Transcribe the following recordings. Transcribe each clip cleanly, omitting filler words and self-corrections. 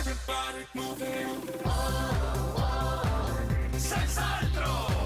Everybody moving. Senz'altro.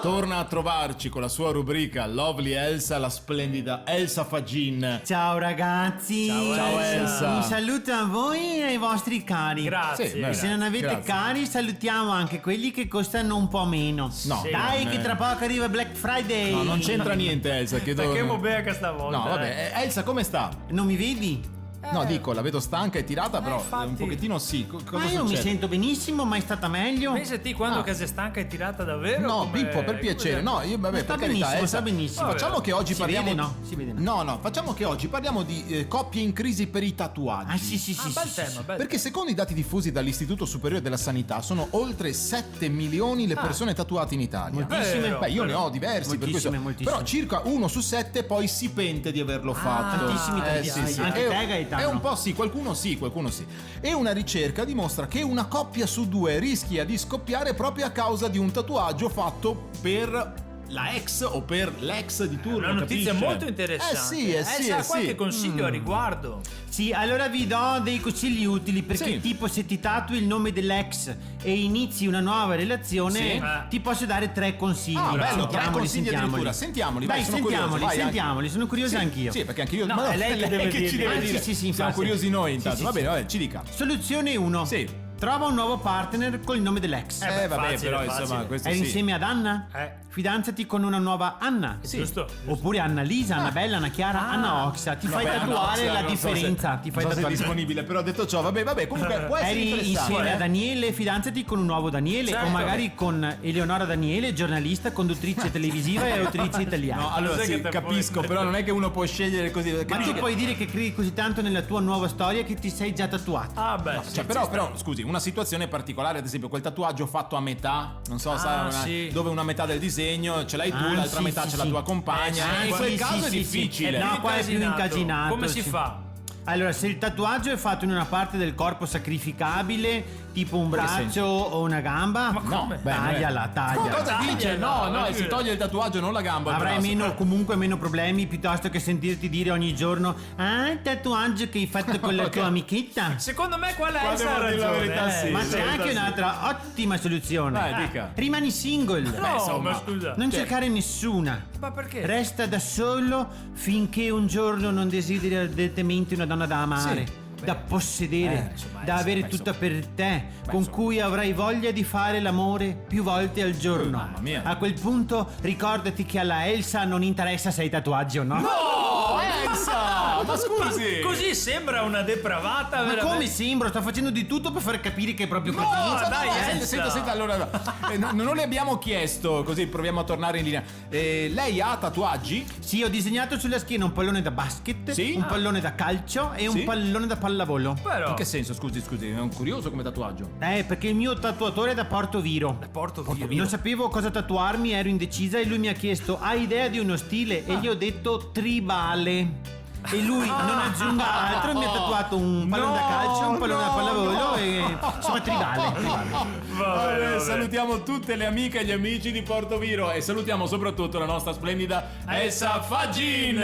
Torna a trovarci con la sua rubrica Lovely Elsa, la splendida Elsa Fagin. Ciao ragazzi. Ciao Elsa. Un saluto a voi e ai vostri cari. Grazie. Sì, E se non avete grazie. cari, salutiamo anche quelli che costano un po' meno. No, Dai, che tra poco arriva Black Friday. No, non c'entra niente Elsa. Perché Mobeca stavolta? No, vabbè, Elsa come sta? Non mi vedi? No, dico, la vedo stanca e tirata, però infatti. un pochettino sì. Cosa Ma io mi succede? sento benissimo, mai stata meglio. Pensa te quando Ah. che sei stanca e tirata davvero? No, come- Pippo, per piacere. No, io vabbè, sta per carità, benissimo, Elsa, sta benissimo. Facciamo che oggi Si parliamo vede, no? Si vede, no? No, facciamo che oggi parliamo di coppie in crisi per i tatuaggi. Ah, sì, sì, sì. Bel sì, tema, sì. bel Perché secondo i dati diffusi dall'Istituto Superiore della Sanità sono oltre 7 milioni le persone tatuate in Italia. Moltissime. Vero. Beh, io ne ho diversi per questo. Moltissime. Però circa 1 su 7 poi si pente di averlo fatto. tantissimi, tantissimi. sì, sì. Anche È- te, Gaetano. È un po' sì, qualcuno sì, qualcuno sì. E una ricerca dimostra che una coppia su 2 rischia di scoppiare proprio a causa di un tatuaggio fatto per la ex o per l'ex di turno. Una notizia capisce? molto interessante. sì, Elsa, ha sì. qualche consiglio a riguardo? Sì, allora vi do dei consigli utili perché Sì. tipo se ti tatui il nome dell'ex e inizi una nuova relazione Sì. ti posso dare 3 consigli. Ah, bello, 3 Sentiamoli, consigli addirittura. Sentiamoli, vai, Dai, sono sentiamoli, curioso, vai, sentiamoli, sono curioso Sì, anch'io. Sì, perché anche io. No, ma è lei che deve ci dirli. deve Ah, dire. sì, Siamo infatti. curiosi noi intanto. Sì, Va sì, bene, sì. vabbè, ci dica. Soluzione 1. Sì. Trova un nuovo partner con il nome dell'ex. Vabbè, facile, però facile. insomma, questo Eri sì. insieme ad Anna? Fidanzati con una nuova Anna. Sì. Giusto. Oppure Anna Lisa, Anna Bella, Anna Chiara, Anna Oxa. Ti fai Vabbè, tatuare no, la non so se- differenza. Ti fai non so se è tatuare. disponibile, però detto ciò, vabbè, comunque può essere Eri interessante. insieme a Daniele, fidanzati con un nuovo Daniele, Certo. o magari con Eleonora Daniele, giornalista, conduttrice televisiva e autrice italiana. No, allora Sai sì, che te capisco, puoi- però non è che uno può scegliere così. Ma Capisci tu che- puoi dire che credi così tanto nella tua nuova storia che ti sei già tatuato. Ah, beh. Cioè, però, scusi, una situazione particolare, ad esempio, quel tatuaggio fatto a metà, non so, sai, sì. dove una metà del disegno ce l'hai tu, l'altra sì, metà sì, ce l'ha sì. tua compagna. Ah, in quel sì, caso sì, è sì, difficile. sì. No, qua è più incasinato. Come si sì. fa? Allora, se il tatuaggio è fatto in una parte del corpo sacrificabile, tipo un braccio o una gamba, Ma No, come? beh, non è- tagliala, tagliala. Cosa dice? No, Tagliala. si toglie il tatuaggio, non la gamba. Avrai il braccio. comunque meno problemi piuttosto che sentirti dire ogni giorno: ah, il tatuaggio che hai fatto con la tua amichetta. Secondo me quella Qua Elsa devo ha dire la ragione. verità, sì. Ma c'è in anche realtà sì. un'altra ottima soluzione. Vai, dica. Rimani single. No, insomma. ma scusa. Non cercare nessuna. Ma perché? Resta da solo finché un giorno non desideri ardentemente una donna da amare, Sì. da possedere, insomma, da avere insomma. tutta per te, con cui avrai voglia di fare l'amore più volte al giorno. Mamma mia. A quel punto ricordati che alla Elsa non interessa se hai tatuaggi o no. Oh, Elsa! Ma scusi! Così sembra una depravata. Ma veramente. come sembra? Sto facendo di tutto per far capire che è proprio No, così. dai, Elsa. senta, allora non le abbiamo chiesto, così proviamo a tornare in linea. Lei ha tatuaggi? Sì, ho disegnato sulla schiena un pallone da basket, Sì? un pallone da calcio e Sì? un pallone da pallavolo. Però. In che senso? Scusi, è un curioso come tatuaggio. Perché il mio tatuatore è da Porto Viro. Porto via. Non sapevo cosa tatuarmi, ero indecisa e lui mi ha chiesto: hai idea di uno stile? E gli ho detto tribale. E lui, non aggiunga altro, mi ha tatuato un pallone da calcio, un pallone da pallavolo e insomma tribale. Vabbè. Salutiamo tutte le amiche e gli amici di Porto Viro e salutiamo soprattutto la nostra splendida Elsa Fagin.